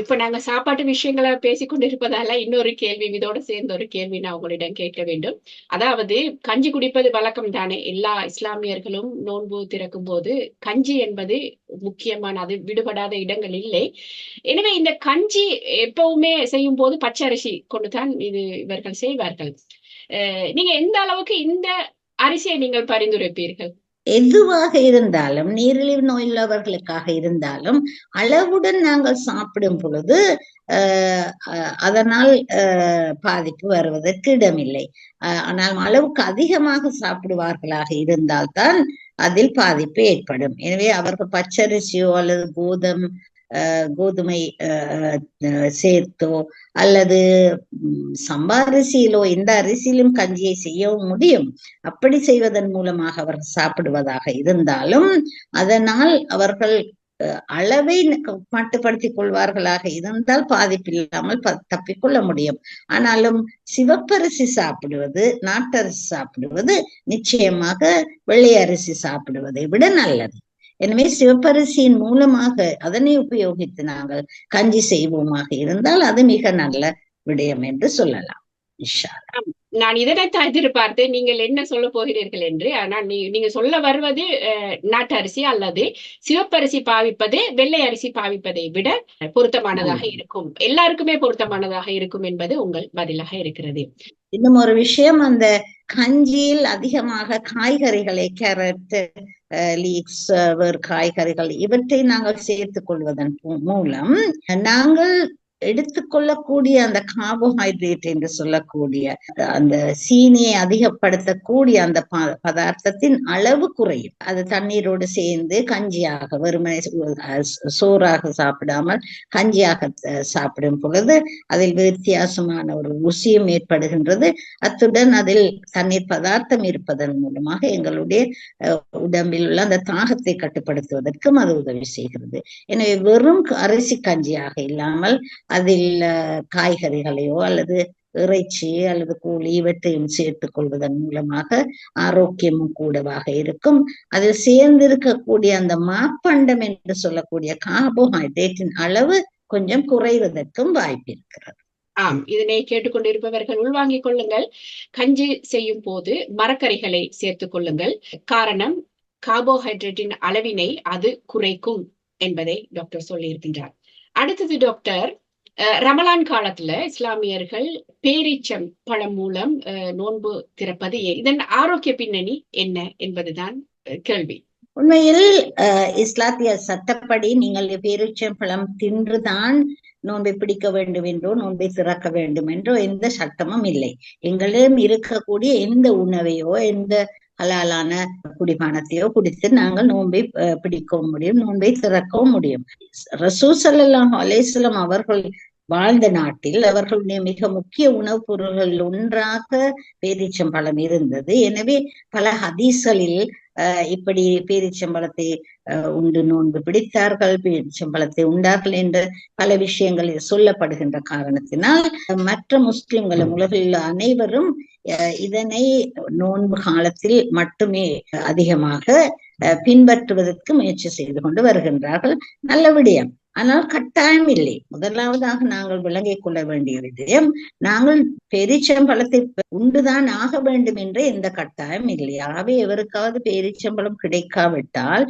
இப்ப நாங்க சாப்பாட்டு விஷயங்களை பேசிக்கொண்டு இருப்பதால இன்னொரு கேள்வி, இதோட சேர்ந்த ஒரு கேள்வி நான் உங்களிடம் கேட்க வேண்டும். அதாவது கஞ்சி குடிப்பது வழக்கம் தானே? எல்லா இஸ்லாமியர்களும் நோன்பு திறக்கும் போது கஞ்சி என்பது முக்கியமான, அது விடுபடாத இடங்கள் இல்லை. எனவே இந்த கஞ்சி எப்பவுமே செய்யும் போது பச்சரிசி கொண்டுதான் இவர்கள் செய்வார்கள். நீங்க எந்த அளவுக்கு இந்த அரிசியை நீங்கள் பரிந்துரைப்பீர்கள்? எதுவாக இருந்தாலும் நீரிழிவு நோய் உள்ளவர்களுக்காக இருந்தாலும் அளவுடன் நாங்கள் சாப்பிடும் பொழுது அதனால் பாதிப்பு வருவதற்கு இடமில்லை. ஆனால் அளவுக்கு அதிகமாக சாப்பிடுவார்களாக இருந்தால்தான் அதில் பாதிப்பு ஏற்படும். எனவே அவர்கள் பச்சரிசியோ அல்லது கோதுமை சேர்த்தோ அல்லது சம்பாரிசியிலோ எந்த அரிசியிலும் கஞ்சியை செய்யவும் முடியும். அப்படி செய்வதன் மூலமாக அவர்கள் சாப்பிடுவதாக இருந்தாலும் அதனால் அவர்கள் அளவை மட்டுப்படுத்திக் கொள்வார்களாக இருந்தால் பாதிப்பில்லாமல் தப்பிக்கொள்ள முடியும். ஆனாலும் சிவப்பரிசி சாப்பிடுவது, நாட்டரிசி சாப்பிடுவது நிச்சயமாக வெள்ளை அரிசி சாப்பிடுவதை விட நல்லது. எனவே சிவப்பரிசியின் மூலமாக அதனை உபயோகித்து நாங்கள் கஞ்சி செய்வோமாக இருந்தால் அது மிக நல்ல விடயம் என்று சொல்லலாம். நான் இதனைத்தான் எதிர்பார்த்தேன், நீங்கள் என்ன சொல்ல போகிறீர்கள் என்று. ஆனால் நீங்க சொல்ல வருவது நாட்டு அரிசி அல்லது சிவப்பரிசி பாவிப்பது வெள்ளை அரிசி பாவிப்பதை விட பொருத்தமானதாக இருக்கும், எல்லாருக்குமே பொருத்தமானதாக இருக்கும் என்பது உங்கள் பதிலாக இருக்கிறது. இன்னும் ஒரு விஷயம், அந்த கஞ்சியில் அதிகமாக காய்கறிகளை, கேரட், லீக்ஸ், காய்கறிகள் இவற்றை நாங்கள் சேர்த்துக் கொள்வதன் மூலம் நாங்கள் எடுத்துக்கொள்ளக்கூடிய அந்த கார்போஹைட்ரேட் என்று சொல்லக்கூடிய அந்த சீனியை அதிகப்படுத்தக்கூடிய அந்த பதார்த்தத்தின் அளவு குறையும். அது தண்ணீரோடு சேர்ந்து கஞ்சியாக, வெறுமனை சோறாக சாப்பிடாமல் கஞ்சியாக சாப்பிடும் பொழுது அதில் வித்தியாசமான ஒரு ருசியும் ஏற்படுகின்றது. அத்துடன் அதில் தண்ணீர் பதார்த்தம் இருப்பதன் மூலமாக எங்களுடைய உடம்பில் உள்ள அந்த தாகத்தை கட்டுப்படுத்துவதற்கும் அது உதவி செய்கிறது. எனவே வெறும் அரிசி கஞ்சியாக இல்லாமல் அதில் காய்கறிகளையோ அல்லது இறைச்சி அல்லது கோழி இவற்றையும் சேர்த்துக் கொள்வதன் மூலமாக ஆரோக்கியமும் கூடவாக இருக்கும். அதில் சேர்ந்திருக்கக்கூடிய அந்த மாப்பண்டம் என்று சொல்லக்கூடிய கார்போஹைட்ரேட்டின் அளவு கொஞ்சம் குறைவதற்கும் வாய்ப்பு இருக்கிறது. இதனை கேட்டுக்கொண்டிருப்பவர்கள் உள்வாங்கிக் கொள்ளுங்கள். கஞ்சி செய்யும் போது மரக்கறிகளை சேர்த்துக் கொள்ளுங்கள். காரணம், கார்போஹைட்ரேட்டின் அளவினை அது குறைக்கும் என்பதை டாக்டர் சொல்லி இருக்கின்றார். அடுத்தது டாக்டர், ரமலான் காலத்துல இஸ்லாமியர்கள் பேரீச்சம் பழம் மூலம் நோன்பு திறப்பது இதன் ஆரோக்கிய பின்னணி என்ன என்பதுதான் கேள்வி. உண்மையில் இஸ்லாத்திய சட்டப்படி நீங்கள் பேரீச்சம் பழம் தின்றுதான் நோன்பை பிடிக்க வேண்டும் என்றோ நோன்பை திறக்க வேண்டும் என்றோ எந்த சட்டமும் இல்லை. எங்களிடம் இருக்கக்கூடிய எந்த உணவையோ எந்த ஹலாலான குடிபானத்தையோ குடித்து நாங்கள் நோன்பை பிடிக்கவும் முடியும், நோன்பை திறக்கவும் முடியும். ரசூல் ஸல்லல்லாஹு அலைஹி வஸல்லம் அவர்கள் வாழ்ந்த நாட்டில் அவர்களுடைய மிக முக்கிய உணவுப் பொருள்கள் ஒன்றாக பேரீச்சம்பழம் இருந்தது. எனவே பல ஹதீஸ்களில் இப்படி பேரீச்சம்பழத்தை உண்டு நோன்பு பிடித்தார்கள், பேரீச்சம்பழத்தை உண்டார்கள் என்ற பல விஷயங்கள் சொல்லப்படுகின்ற காரணத்தினால் மற்ற முஸ்லிம்களும் உலகில் அனைவரும் இதனை நோன்பு காலத்தில் மட்டுமே அதிகமாக பின்பற்றுவதற்கு முயற்சி செய்து கொண்டு வருகின்றார்கள். நல்ல விடயம். ஆனால் கட்டாயம் இல்லை. முதலாவதாக நாங்கள் விளங்கிக் கொள்ள வேண்டிய விடயம், நாங்கள் பேரீச்சம்பழத்தை உண்டுதான் ஆக வேண்டும் என்ற எந்த கட்டாயம் இல்லை. ஆகவே எவருக்காவது பேரீச்சம்பழம் கிடைக்காவிட்டால்,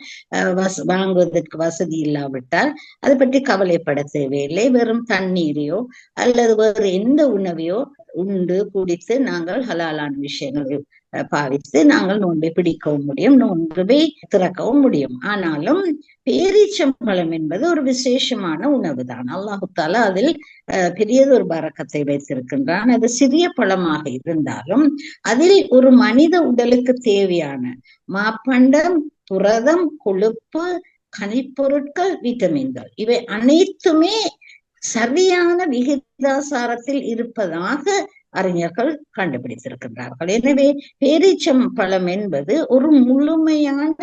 வாங்குவதற்கு வசதி இல்லாவிட்டால் அது பற்றி கவலைப்பட தேவையில்லை. வெறும் தண்ணீரையோ அல்லது வேறு எந்த உணவையோ உண்டு குடித்து நாங்கள் ஹலாலான விஷயங்களை பாவித்து நாங்கள் நோன்பை பிடிக்கவும் முடியும், நோன்பை திறக்கவும் முடியும். ஆனாலும் பேரீச்சம்பழம் என்பது ஒரு விசேஷமான உணவு தான். அல்லாஹு தாலா அதில் பெரியதொரு பரக்கத்தை வைத்திருக்கின்றான். அது சிறிய பழமாக இருந்தாலும் அதில் ஒரு மனித உடலுக்கு தேவையான மாப்பண்டம், புரதம், கொழுப்பு, கனிப்பொருட்கள், விட்டமின்கள் இவை அனைத்துமே சரியான விகிதாசாரத்தில் இருப்பதாக அறிஞர்கள் கண்டுபிடித்திருக்கின்றார்கள். எனவே பேரீச்சம் பழம் என்பது ஒரு முழுமையான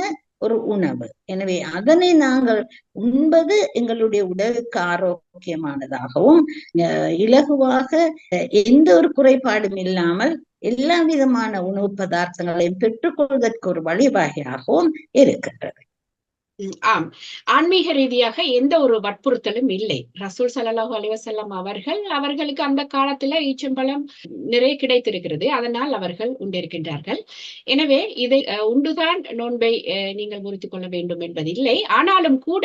ஒரு உணவு. எனவே அதனை நாங்கள் உண்பது எங்களுடைய உடலுக்கு ஆரோக்கியமானதாகவும் இலகுவாக எந்த ஒரு குறைபாடும் இல்லாமல் எல்லா விதமான உணவு பதார்த்தங்களையும் பெற்றுக்கொள்வதற்கு ஒரு வழிவகையாகவும் இருக்கின்றது. ஆம். ஆன்மீக ரீதியாக எந்த ஒரு வற்புறுத்தலும் இல்லை. ரசூல் ஸல்லல்லாஹு அலைஹி வஸல்லம் அவர்களுக்கு அந்த காலத்துல ஈச்சம்பழம் நிறைய கிடைத்திருக்கிறது. அதனால் அவர்கள் உண்டிருக்கின்றார்கள். எனவே இதை உண்டுதான் நோன்பை நீங்கள் முறித்துக் கொள்ள வேண்டும் என்பதில்லை. ஆனாலும் கூட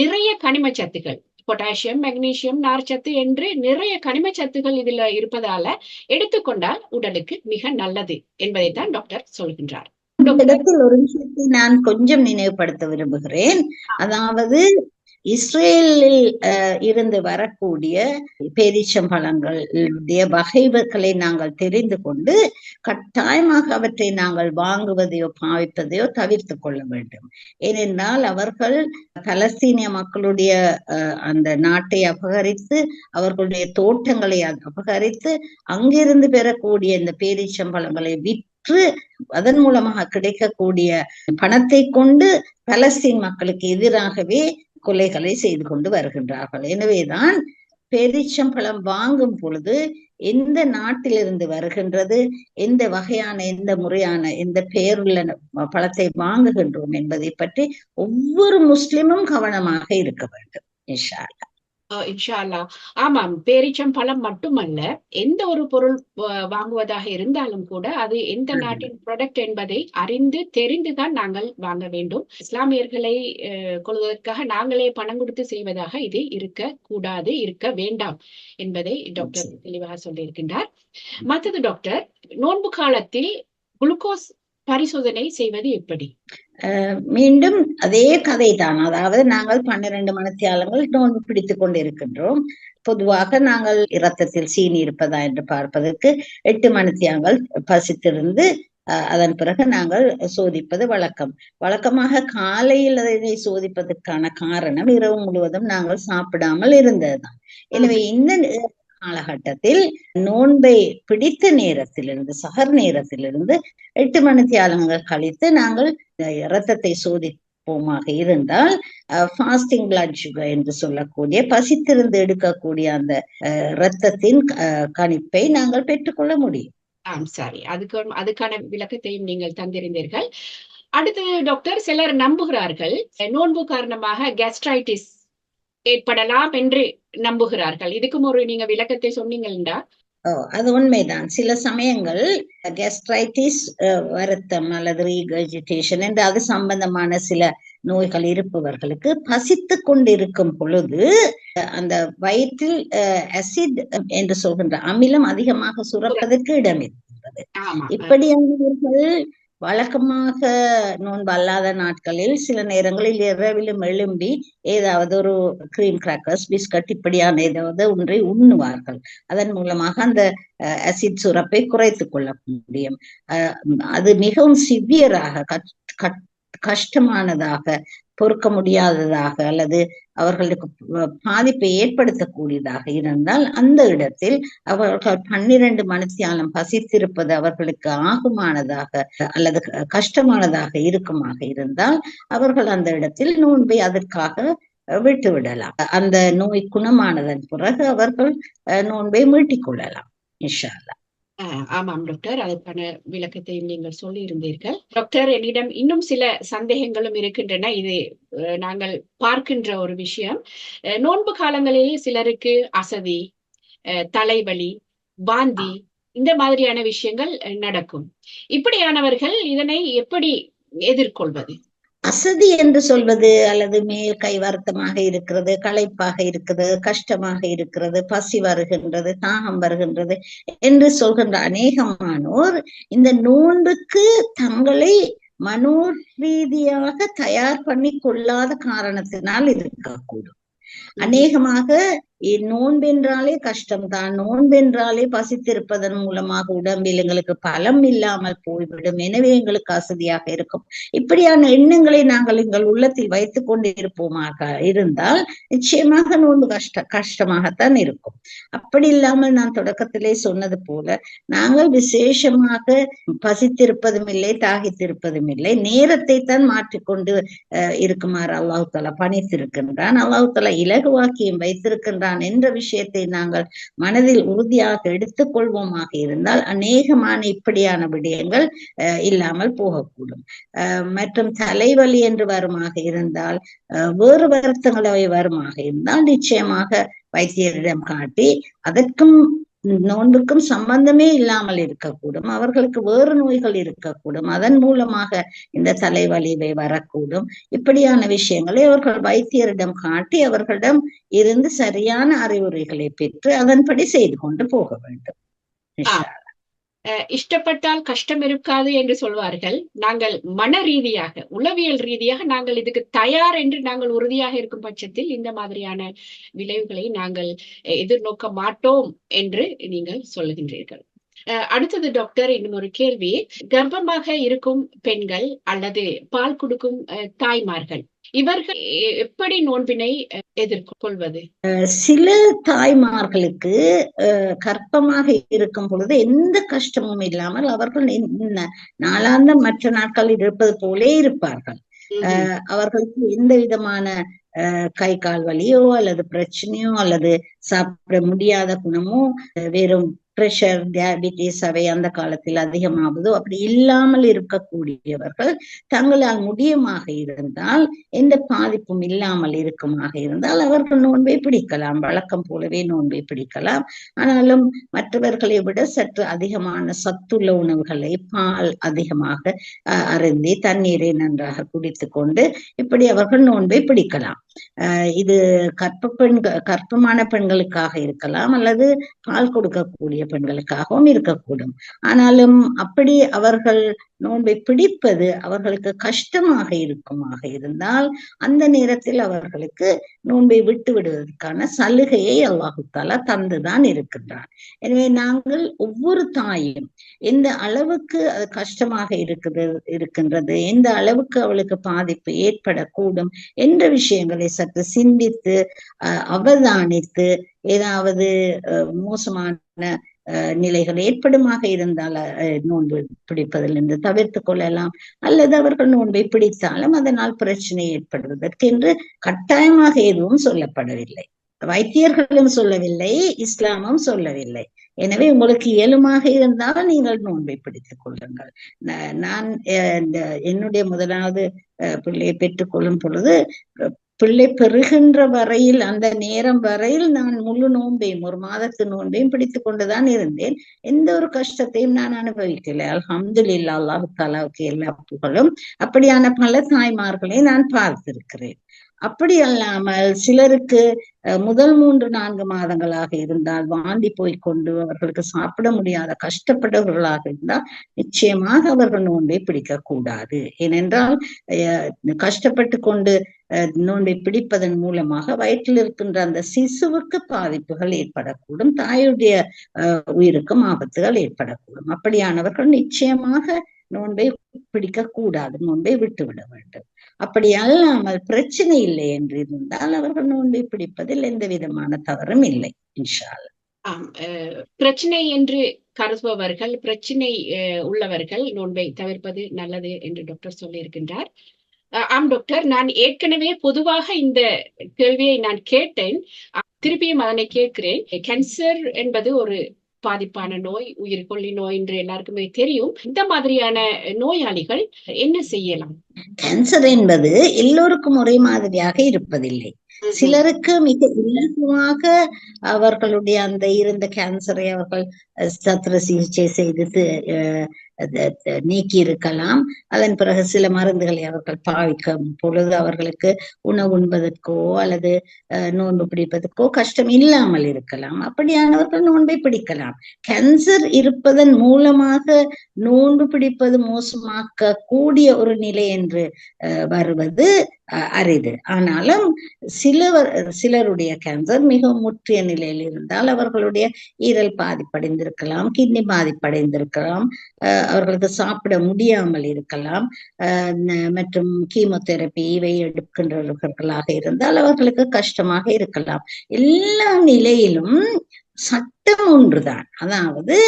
நிறைய கனிமச் சத்துக்கள், பொட்டாசியம், மெக்னீசியம், நார்ச்சத்து என்று நிறைய கனிமச் சத்துக்கள் இதுல இருப்பதால எடுத்துக்கொண்டால் உடலுக்கு மிக நல்லது என்பதைத்தான் டாக்டர் சொல்கின்றார். இந்த இடத்தில் ஒரு விஷயத்தை நான் கொஞ்சம் நினைவுபடுத்த விரும்புகிறேன். அதாவது இஸ்ரேலில் இருந்து வரக்கூடிய பேரீச்சம்பழங்களுடைய வகைகளை நாங்கள் தெரிந்து கொண்டு கட்டாயமாக அவற்றை நாங்கள் வாங்குவதையோ பாவிப்பதையோ தவிர்த்து கொள்ள வேண்டும். ஏனென்றால் அவர்கள் பலஸ்தீனிய மக்களுடைய அந்த நாட்டை அபகரித்து, அவர்களுடைய தோட்டங்களை அபகரித்து, அங்கிருந்து பெறக்கூடிய இந்த பேரீச்சம்பழங்களை அதன் மூலமாக கிடைக்கக்கூடிய பணத்தை கொண்டு பலஸ்தீன் மக்களுக்கு எதிராகவே கொலைகளை செய்து கொண்டு வருகின்றார்கள். எனவேதான் பேரீச்சம்பழம் வாங்கும் பொழுது எந்த நாட்டிலிருந்து வருகின்றது, எந்த வகையான, எந்த முறையான, எந்த பெயருள்ள பழத்தை வாங்குகின்றோம் என்பதை பற்றி ஒவ்வொரு முஸ்லிமும் கவனமாக இருக்க வேண்டும். இன்ஷா அல்லாஹ். இன்ஷா அல்லாஹ். ஆமாம், பேரீச்சம்பழம் மட்டுமல்ல, எந்த ஒரு பொருள் வாங்குவதாக இருந்தாலும் கூட அது எந்த நாட்டின் ப்ராடக்ட் என்பதை அறிந்து தெரிந்துதான் நாங்கள் வாங்க வேண்டும். இஸ்லாமியர்களை கொள்வதற்காக நாங்களே பணம் கொடுத்து செய்வதாக இது இருக்க கூடாது, இருக்க வேண்டாம் என்பதை டாக்டர் தெளிவாக சொல்லியிருக்கின்றார். மற்றது டாக்டர், நோன்பு காலத்தில் குளுக்கோஸ் பரிசோதனை செய்வது எப்படி? மீண்டும் அதே கதை தான். அதாவது நாங்கள் 12 மணித்தியாலங்கள் நோன்பு பிடித்துக் கொண்டிருக்கின்றோம். பொதுவாக நாங்கள் இரத்தத்தில் சீனி இருப்பதா என்று பார்ப்பதற்கு 8 மணித்தியாலங்கள் பசித்திருந்து அதன் பிறகு நாங்கள் சோதிப்பது வழக்கமாக காலையில் அதனை சோதிப்பதற்கான காரணம் இரவு முழுவதும் நாங்கள் சாப்பிடாமல் இருந்ததுதான். எனவே இந்த காலகட்டத்தில் நோன்பை பிடித்த நேரத்திலிருந்து, சஹர் நேரத்திலிருந்து 8 மணித்தியாலங்கள் கழித்து நாங்கள் இரத்தத்தை சோதிப்போமாக இருந்தால் ஃபாஸ்டிங் பிளட் சுகர் என்று சொல்லக்கூடிய பசித்திருந்து எடுக்கக்கூடிய அந்த இரத்தத்தின் கணிப்பை நாங்கள் பெற்றுக்கொள்ள முடியும். சரி, அதுக்கான விளக்கத்தையும் நீங்கள் தந்திருந்தீர்கள். அடுத்து டாக்டர், சிலர் நம்புகிறார்கள் நோன்பு காரணமாக கேஸ்ட்ரைட்டிஸ் ஏற்படலாம் என்று நம்புகிறார்கள். இதுக்கும் ஒரு நீங்க விளக்கத்தை சொன்னீங்களா? அது உண்மைதான். சில சமயங்கள் கேஸ்ட்ரைட்டிஸ், வருத்தம் அல்லது ரீகர்ஜிடேஷன் என்று அது சம்பந்தமான சில நோய்கள் இருப்பவர்களுக்கு பசித்து கொண்டிருக்கும் பொழுது அந்த வயிற்றில் அசிட் என்று சொல்கின்ற அமிலம் அதிகமாக சுரப்பதற்கு இடம் இருக்கின்றது. இப்படியானவர்கள் வழக்கமாக நோன்பு அல்லாத நாட்களில் சில நேரங்களில் இரவிலும் எழும்பி ஏதாவது ஒரு கிரீம் கிராக்கர்ஸ், பிஸ்கட் இப்படியான ஏதாவது ஒன்றை உண்ணுவார்கள். அதன் மூலமாக அந்த அசிட் சுரப்பை குறைத்துக் கொள்ள முடியும். அது மிகவும் சிவியராக, கஷ்டமானதாக, பொறுக்க முடியாததாக அல்லது அவர்களுக்கு பாதிப்பை ஏற்படுத்தக்கூடியதாக இருந்தால் அந்த இடத்தில் அவர்கள் 12 மணித்தியாலம் பசித்திருப்பது அவர்களுக்கு ஆகுமானதாக அல்லது கஷ்டமானதாக இருக்குமாக இருந்தால் அவர்கள் அந்த இடத்தில் நோன்பை அதற்காக விட்டுவிடலாம். அந்த நோய் குணமானதன் பிறகு அவர்கள் நோன்பை மீட்டிக் கொள்ளலாம் இன்ஷா அல்லாஹ். ஆமாம் டாக்டர், அதற்கான விளக்கத்தையும் நீங்கள் சொல்லி இருந்தீர்கள். டாக்டர், என்னிடம் இன்னும் சில சந்தேகங்களும் இருக்கின்றன. இது நாங்கள் பார்க்கின்ற ஒரு விஷயம். நோன்பு காலங்களில் சிலருக்கு அசதி, தலைவலி, வாந்தி இந்த மாதிரியான விஷயங்கள் நடக்கும். இப்படியானவர்கள் இதனை எப்படி எதிர்கொள்வது? அசதி என்று சொல்வது அல்லது மேல் கை வருத்தமாக இருக்கிறது, களைப்பாக இருக்கிறது, கஷ்டமாக இருக்கிறது, பசி வருகின்றது, தாகம் வருகின்றது என்று சொல்கின்ற அநேகமானோர் இந்த நோன்புக்கு தங்களை மனோ ரீதியாக தயார் பண்ணி கொள்ளாத காரணத்தினால் இருக்கக்கூடும். அநேகமாக நோன்பென்றாலே கஷ்டம்தான், நோன்பென்றாலே பசித்திருப்பதன் மூலமாக உடம்பில் எங்களுக்கு பலம் இல்லாமல் போய்விடும், எனவே எங்களுக்கு அசதியாக இருக்கும். இப்படியான எண்ணங்களை நாங்கள் எங்கள் உள்ளத்தில் வைத்துக் கொண்டு இருப்போமாக இருந்தால் நிச்சயமாக நோன்பு கஷ்டமாகத்தான் இருக்கும். அப்படி இல்லாமல் நான் தொடக்கத்திலே சொன்னது போல நாங்கள் விசேஷமாக பசித்திருப்பதும் இல்லை, தாகித்திருப்பதும் இல்லை, நேரத்தை தான் மாற்றிக்கொண்டு இருக்குமாறு அல்லாஹ் தஆலா பணித்திருக்கின்றான். அல்லாஹ் தஆலா இலகுவாக்கியும் வைத்திருக்கின்றான் இருக்கின்றான் என்ற விஷயத்தை நாங்கள் மனதில் உறுதியாக எடுத்துக்கொள்வோமாக இருந்தால் அநேகமான இப்படியான விடயங்கள் இல்லாமல் போகக்கூடும். மற்றும் தலைவலி என்று வருமாக இருந்தால், வேறு வருத்தங்கள் அவை வருமாக இருந்தால் நிச்சயமாக வைத்தியரிடம் காட்டி அதற்கும் நோன்புக்கும் சம்பந்தமே இல்லாமல் இருக்கக்கூடும். அவர்களுக்கு வேறு நோய்கள் இருக்கக்கூடும், அதன் மூலமாக இந்த தலைவலிவை வரக்கூடும். இப்படியான விஷயங்களை அவர்கள் வைத்தியரிடம் காட்டி அவர்களிடம் இருந்து சரியான அறிவுரைகளை பெற்று அதன்படி செய்து கொண்டு போக வேண்டும். இஷ்டப்பட்டால் கஷ்டம் இருக்காது என்று சொல்வார்கள். நாங்கள் மன ரீதியாக, உளவியல் ரீதியாக நாங்கள் இதுக்கு தயார் என்று நாங்கள் உறுதியாக இருக்கும் பட்சத்தில் இந்த மாதிரியான விளைவுகளை நாங்கள் எதிர்நோக்க மாட்டோம் என்று நீங்கள் சொல்லுகின்றீர்கள். அடுத்தது டாக்டர், இன்னும் ஒரு கேள்வி. கர்ப்பமாக இருக்கும் பெண்கள் அல்லது பால் கொடுக்கும் தாய்மார்கள் இவர்கள் எப்படி நோன்பினை எதிர்கொள்வது? சில தாய்மார்களுக்கு கர்ப்பமாக இருக்கும் பொழுது எந்த கஷ்டமும் இல்லாமல் அவர்கள் நாளாந்த மற்ற நாட்களில் இருப்பது போலே இருப்பார்கள். அவர்களுக்கு எந்த விதமான கை கால் வலியோ அல்லது பிரச்சனையோ அல்லது சாப்பிட முடியாத குணமோ, வெறும் பிரஷர், டயபிட்டிஸ் அவை அந்த காலத்தில் அதிகமாவதோ அப்படி இல்லாமல் இருக்கக்கூடியவர்கள் தங்களால் முடியுமாக இருந்தால், எந்த பாதிப்பும் இல்லாமல் இருக்குமாக இருந்தால் அவர்கள் நோன்பை பிடிக்கலாம், வழக்கம் போலவே நோன்பை பிடிக்கலாம். ஆனாலும் மற்றவர்களை விட சற்று அதிகமான சத்துள்ள உணவுகளை, பால் அதிகமாக அருந்தி தண்ணீரை நன்றாக குடித்து கொண்டு இப்படி அவர்கள் நோன்பை பிடிக்கலாம். இது கர்ப்பமான பெண்களுக்காக இருக்கலாம் அல்லது பால் கொடுக்கக்கூடிய பெண்களுக்காகவும் இருக்கக்கூடும். ஆனாலும் அப்படி அவர்கள் நோன்பை பிடிப்பது அவர்களுக்கு கஷ்டமாக இருக்குமாக இருந்தால் அந்த நேரத்தில் அவர்களுக்கு நோன்பை விட்டு விடுவதற்கான சலுகையை அல்லாஹு தஆலா தந்துதான் இருக்கின்றான். எனவே நாங்கள் ஒவ்வொரு தாயும் எந்த அளவுக்கு அது கஷ்டமாக இருக்கின்றது, எந்த அளவுக்கு அவளுக்கு பாதிப்பு ஏற்படக்கூடும் என்ற விஷயங்களை சற்று சிந்தித்து அவதானித்து ஏதாவது மோசமான நிலைகள் ஏற்படுமாக இருந்தால் நோன்பு பிடிப்பதிலிருந்து தவிர்த்து கொள்ளலாம். அல்லது அவர்கள் நோன்பை பிடித்தாலும் அதனால் பிரச்சனை ஏற்படுவதற்கு என்று கட்டாயமாக எதுவும் சொல்லப்படவில்லை. வைத்தியர்களும் சொல்லவில்லை, இஸ்லாமும் சொல்லவில்லை. எனவே உங்களுக்கு இயலுமாக இருந்தால் நீங்கள் நோன்பை பிடித்துக் கொள்ளுங்கள். நான் என்னுடைய முதலாவது பிள்ளையை பெற்றுக் கொள்ளும் பொழுது பிள்ளை பெறுகின்ற வரையில், அந்த நேரம் வரையில் நான் முழு நோன்பையும், ஒரு மாதத்து நோன்பையும் பிடித்துக் கொண்டுதான் இருந்தேன். எந்த ஒரு கஷ்டத்தையும் நான் அனுபவிக்கல. அல்ஹம்துலில்லாஹ், அல்லாஹ் தஆலாவுக்கு எல்லா புகழும். அப்படியான பல தாய்மார்களை நான் பார்த்திருக்கிறேன். அப்படி அல்லாமல் சிலருக்கு முதல் 3-4 மாதங்களாக இருந்தால் வாந்தி போய்கொண்டு அவர்களுக்கு சாப்பிட முடியாத கஷ்டப்பட்டவர்களாக இருந்தால் நிச்சயமாக அவர்கள் நோன்பை பிடிக்க கூடாது. ஏனென்றால் கஷ்டப்பட்டு கொண்டு நோன்பை பிடிப்பதன் மூலமாக வயிற்றில் இருக்கின்ற அந்த சிசுவுக்கு பாதிப்புகள் ஏற்படக்கூடும், தாயுடைய உயிருக்கும் ஆபத்துகள் ஏற்படக்கூடும். அப்படியானவர்கள் நிச்சயமாக நோன்பை பிடிக்க கூடாது, நோன்பை விட்டுவிட வேண்டும். அப்படி அல்லாமல் பிரச்சனை இல்லை என்று இருந்தால் அவர்கள் நோன்பை பிடிப்பதில் எந்த விதமான தவறும் இல்லை இன்ஷா அல்லாஹ். பிரச்சனை என்று கருதுபவர்கள், பிரச்சனை உள்ளவர்கள் நோன்பை தவிர்ப்பது நல்லது என்று டாக்டர் சொல்லி இருக்கின்றார். ஆம் டாக்டர், நான் ஏற்கனவே பொதுவாக இந்த கேள்வியை நான் கேட்டேன், திருப்பியும் அதனை கேட்கிறேன். கேன்சர் என்பது ஒரு பாதிப்பான நோய், உயிர்கொல்லி நோய் என்று எல்லாருக்குமே தெரியும். இந்த மாதிரியான நோயாளிகள் என்ன செய்யலாம்? கேன்சர் என்பது எல்லோருக்கும் ஒரே மாதிரியாக இருப்பதில்லை. சிலருக்கு மிக இலகுவாக அவர்களுடைய அந்த இருந்த கேன்சரை அவர்கள் சத்திர சிகிச்சை செய்து நீக்கி இருக்கலாம். அதன் பிறகு சில மருந்துகளை அவர்கள் பாவிக்கும் பொழுது அவர்களுக்கு உணவு உண்பதற்கோ அல்லது நோன்பு பிடிப்பதற்கோ கஷ்டம் இல்லாமல் இருக்கலாம். அப்படியானவர்கள் நோன்பை பிடிக்கலாம். கேன்சர் இருப்பதன் மூலமாக நோன்பு பிடிப்பது மோசமாக்க கூடிய ஒரு நிலை என்று வருவது அரிது. ஆனாலும் சிலருடைய கேன்சர் மிகவும் முற்றிய நிலையில் இருந்தால் அவர்களுடைய ஈரல் பாதிப்படைந்திருக்கலாம், கிட்னி பாதிப்படைந்திருக்கலாம், அவர்களுக்கு சாப்பிட முடியாமல் இருக்கலாம், மற்றும் கீமோதெரப்பி இவை எடுக்கின்றவர்களாக இருந்தால் அவர்களுக்கு கஷ்டமாக இருக்கலாம். எல்லா நிலையிலும் சட்டம் ஒன்றுதான். அதாவது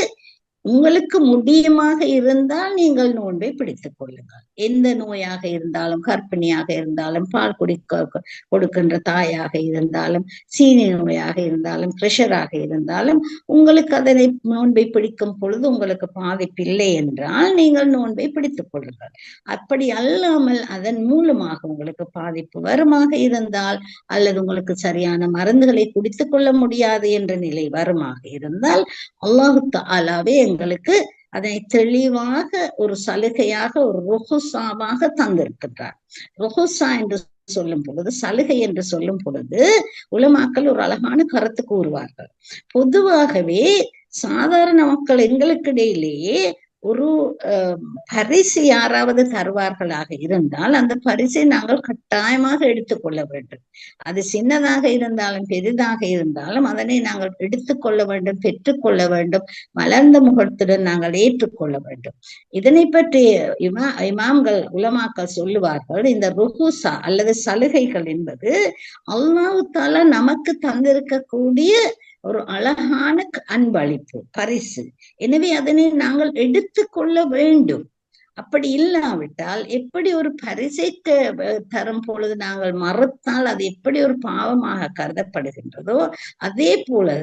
உங்களுக்கு முடியுமாக இருந்தால் நீங்கள் நோன்பை பிடித்துக் கொள்ளுங்கள். எந்த நோயாக இருந்தாலும், கர்ப்பிணியாக இருந்தாலும், பால் கொடுக்கின்ற தாயாக இருந்தாலும், சீனி நோயாக இருந்தாலும், பிரஷராக இருந்தாலும், உங்களுக்கு அதனை நோன்பை பிடிக்கும் பொழுது உங்களுக்கு பாதிப்பில்லை என்றால் நீங்கள் நோன்பை பிடித்துக் கொள்ளுங்கள். அப்படி அல்லாமல் அதன் மூலமாக உங்களுக்கு பாதிப்பு வருமாக இருந்தால், அல்லது உங்களுக்கு சரியான மருந்துகளை குடித்துக் கொள்ள முடியாது என்ற நிலை வருமாக இருந்தால், அல்லாஹு தஆலாவே எங்களுக்கு அதை தெளிவாக ஒரு சலுகையாக, ஒரு ருஹுசாவாக தந்திருக்கின்றார். ருஹுசா என்று சொல்லும் பொழுது, சலுகை என்று சொல்லும் பொழுது உலமாக்கள் ஒரு அழகான கருத்து கூறுவார்கள். பொதுவாகவே சாதாரண மக்கள் எங்களுக்கிடையிலேயே ஒரு பரிசு யாராவது தருவார்களாக இருந்தால் அந்த பரிசை நாங்கள் கட்டாயமாக எடுத்துக்கொள்ள வேண்டும். அது சின்னதாக இருந்தாலும் பெரிதாக இருந்தாலும் அதனை நாங்கள் எடுத்துக்கொள்ள வேண்டும், பெற்றுக்கொள்ள வேண்டும், மலர்ந்த முகத்துடன் நாங்கள் ஏற்றுக்கொள்ள வேண்டும். இதனை பற்றி இமாம்கள் உலமாக்கள் சொல்லுவார்கள், இந்த ருஹுசா அல்லது சலுகைகள் என்பது அல்லாஹ் தஆலா நமக்கு தந்திருக்கக்கூடிய ஒரு அழகான அன்பளிப்பு, பரிசு. எனவே அதனை நாங்கள் எடுத்துக்கொள்ள வேண்டும். அப்படி இல்லாவிட்டால் எப்படி ஒரு பரிசை தரும் பொழுது நாங்கள் மறுத்தால் அது எப்படி ஒரு பாவமாக கருதப்படுகின்றதோ, அதே போல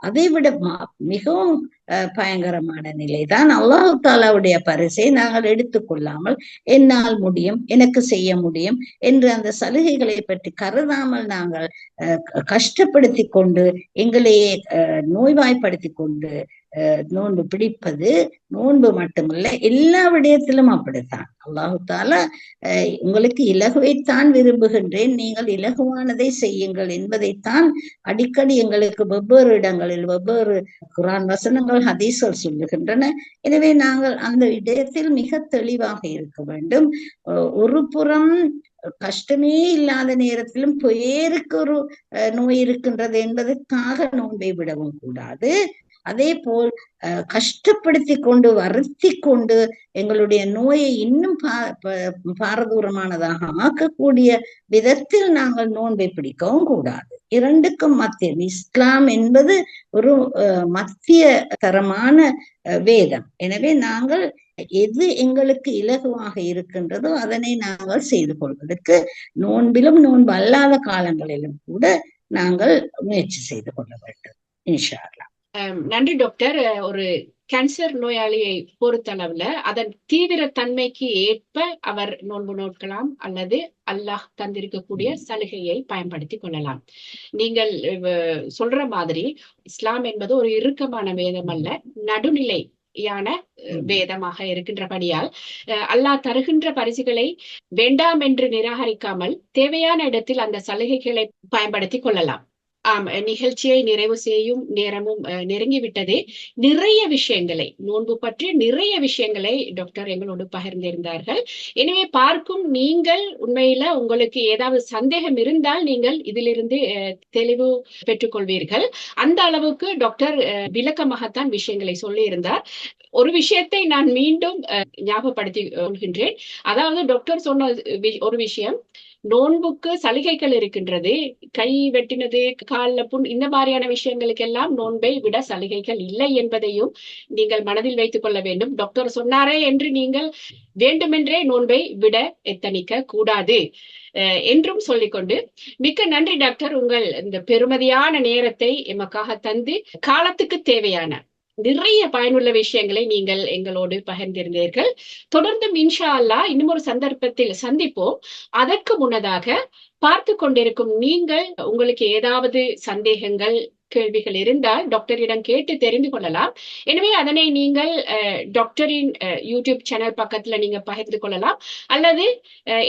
அதைவிட மிகவும் பயங்கரமான நிலைதான் அல்லாஹ் தஆலாவுடைய பரிசை நாங்கள் எடுத்துக்கொள்ளாமல் என்னால் முடியும், எனக்கு செய்ய முடியும் என்று அந்த சலுகைகளை பற்றி கருதாமல் நாங்கள் கஷ்டப்படுத்தி கொண்டு எங்களையே நோய்வாய்ப்படுத்தி கொண்டு நோன்பு பிடிப்பது நோன்பு மட்டுமல்ல, எல்லா விடயத்திலும் அப்படித்தான். அல்லாஹு தஆலா உங்களுக்கு இலகுவைத்தான் விரும்புகின்றேன், நீங்கள் இலகுவானதை செய்யுங்கள் என்பதைத்தான் அடிக்கடி எங்களுக்கு வெவ்வேறு இடங்களில் வெவ்வேறு குர்ஆன் வசனங்கள், ஹதீஸ்கள் சொல்லுகின்றன. எனவே நாங்கள் அந்த விடயத்தில் மிக தெளிவாக இருக்க வேண்டும். ஒரு புறம் கஷ்டமே இல்லாத நேரத்திலும் பேருக்கு ஒரு நோய் இருக்கின்றது என்பதற்காக நோன்பை விடவும் கூடாது. அதே போல் கஷ்டப்படுத்தி கொண்டு வருத்தி கொண்டு எங்களுடைய நோயை இன்னும் பாரதூரமானதாக ஆக்கக்கூடிய விதத்தில் நாங்கள் நோன்பை பிடிக்கவும் கூடாது. இரண்டுக்கும் மத்திய இஸ்லாம் என்பது ஒரு மத்திய தரமான வேதம். எனவே நாங்கள் எது எங்களுக்கு இலகுவாக இருக்கின்றதோ அதனை நாங்கள் செய்து கொள்வதற்கு நோன்பிலும் நோன்பு அல்லாத காலங்களிலும் கூட நாங்கள் முயற்சி செய்து கொள்ள வேண்டும் இன்ஷா அல்லாஹ். நன்றி டாக்டர். ஒரு கேன்சர் நோயாளியை பொறுத்தளவுல அதன் தீவிர தன்மைக்கு ஏற்ப அவர் நோன்பு நோக்கலாம் அல்லது அல்லாஹ் தந்திருக்கக்கூடிய சலுகையை பயன்படுத்தி கொள்ளலாம். நீங்கள் சொல்ற மாதிரி இஸ்லாம் என்பது ஒரு இறுக்கமான வேதம் அல்ல, நடுநிலை யான வேதமாக இருக்கின்றபடியால் அல்லாஹ் தருகின்ற பரிசுகளை வேண்டாம் என்று நிராகரிக்காமல் தேவையான இடத்தில் அந்த சலுகைகளை பயன்படுத்தி கொள்ளலாம். நிகழ்ச்சியை நிறைவு செய்யும் நேரமும் நெருங்கிவிட்டது. நிறைய விஷயங்களை, நோன்பு பற்றி நிறைய விஷயங்களை டாக்டர் எங்களோடு பகிர்ந்திருந்தார்கள். எனவே பார்க்கும் நீங்கள் உண்மையில உங்களுக்கு ஏதாவது சந்தேகம் இருந்தால் நீங்கள் இதிலிருந்து தெளிவு பெற்றுக்கொள்வீர்கள். அந்த அளவுக்கு டாக்டர் விளக்கமாகத்தான் விஷயங்களை சொல்லி இருந்தார். ஒரு விஷயத்தை நான் மீண்டும் ஞாபகப்படுத்தி கொள்கின்றேன். அதாவது டாக்டர் சொன்ன ஒரு விஷயம், நோன்புக்கு சலுகைகள் இருக்கின்றது. கை வெட்டினது, கால்ல புண், இந்த மாதிரியான விஷயங்களுக்கு எல்லாம் நோன்பை விட சலுகைகள் இல்லை என்பதையும் நீங்கள் மனதில் வைத்துக் கொள்ள வேண்டும். டாக்டர் சொன்னாரே என்று நீங்கள் வேண்டுமென்றே நோன்பை விட எத்தனிக்க கூடாது என்றும் சொல்லிக்கொண்டு, மிக்க நன்றி டாக்டர். உங்கள் இந்த பெருமதியான நேரத்தை எமக்காக தந்து காலத்துக்கு தேவையான நிறைய பயனுள்ள விஷயங்களை நீங்கள் எங்களோடு பகிர்ந்திருந்தீர்கள். தொடர்ந்தும் இன்ஷா அல்லாஹ் இன்னும் ஒரு சந்தர்ப்பத்தில் சந்திப்போம். அதற்கு முன்னதாக பார்த்து கொண்டிருக்கும் நீங்கள் உங்களுக்கு ஏதாவது சந்தேகங்கள், கேள்விகள் இருந்தால் டாக்டரிடம் கேட்டு தெரிந்து கொள்ளலாம். எனவே அதனை நீங்கள் டாக்டரின் யூடியூப் சேனல் பக்கத்துல நீங்க பகிர்ந்து கொள்ளலாம், அல்லது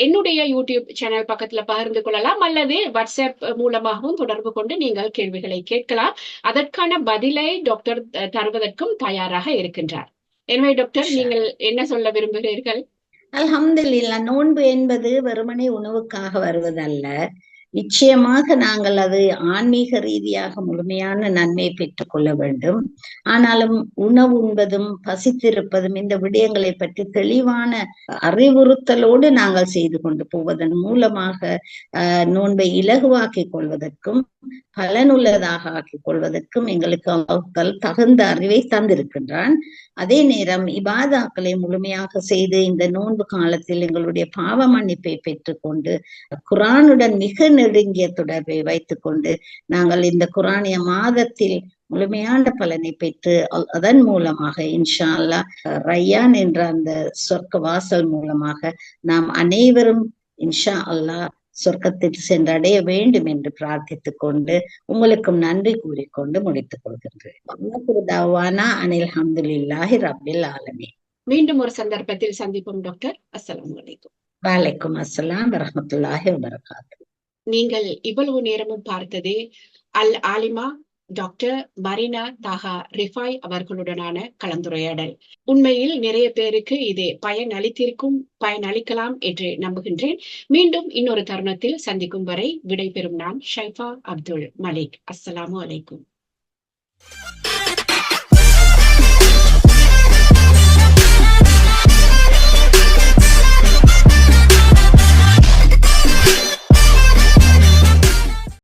என்னுடைய யூடியூப் சேனல் பக்கத்துல பகிர்ந்து கொள்ளலாம், அல்லது வாட்ஸ்அப் மூலமாகவும் தொடர்பு கொண்டு நீங்கள் கேள்விகளை கேட்கலாம். அதற்கான பதிலை டாக்டர் தருவதற்கும் தயாராக இருக்கின்றார். எனவே டாக்டர், நீங்கள் என்ன சொல்ல விரும்புகிறீர்கள்? அல்ஹம்துலில்லாஹ். நோன்பு என்பது வெறுமனே உணவுக்காக வருவதல்ல. நிச்சயமாக நாங்கள் அது ஆன்மீக ரீதியாக முழுமையான நன்மையை பெற்றுக் கொள்ள வேண்டும். ஆனாலும் உணவு உண்பதும் பசித்திருப்பதும் இந்த விடயங்களை பற்றி தெளிவான அறிவுறுத்தலோடு நாங்கள் செய்து கொண்டு போவதன் மூலமாக நோன்பை இலகுவாக்கிக் கொள்வதற்கும் பலனுள்ளதாக ஆக்கிக் கொள்வதற்கும் எங்களுக்கு அல்லாஹ் தகுந்த அறிவை தந்திருக்கின்றான். அதே நேரம் இபாதாக்களை முழுமையாக செய்து இந்த நோன்பு காலத்தில் எங்களுடைய பாவ மன்னிப்பை பெற்றுக்கொண்டு குரானுடன் மிக நெருங்கிய தொடர்பை வைத்துக் கொண்டு நாங்கள் இந்த குரானிய மாதத்தில் முழுமையான பலனை பெற்று அதன் மூலமாக இன்ஷா அல்லாஹ் ரையான் என்ற அந்த சொர்க்க வாசல் மூலமாக நாம் அனைவரும் இன்ஷா அல்லாஹ் சொர்க்கத்தில் சென்றடைய வேண்டும் என்று பிரார்த்தித்துக் கொண்டு உங்களுக்கும் நன்றி கூறிக்கொண்டு முடித்துக் கொள்கின்றேன். அனில் அல்ஹம்துலில்லாஹி ரப்பில் ஆலமீன். மீண்டும் ஒரு சந்தர்ப்பத்தில் சந்திப்போம் டாக்டர். அஸ்ஸலாமு அலைக்கும். வலைக்கும் அஸ்ஸலாம் வரஹ்மத்துல்லாஹி வபரகாத்துஹு. நீங்கள் இவ்வளவு நேரமும் பார்த்தது அல் ஆலிமா டாக்டர் மரீனா தாஹா ரிஃபாய் அவர்களுடனான கலந்துரையாடல். உண்மையில் நிறைய பேருக்கு இது பயனளிக்கலாம் என்று நம்புகின்றேன். மீண்டும் இன்னொரு தருணத்தில் சந்திக்கும் வரை விடைபெறும் நான் ஷைஃபா அப்துல் மலிக். அஸ்ஸலாமு அலைக்கும்.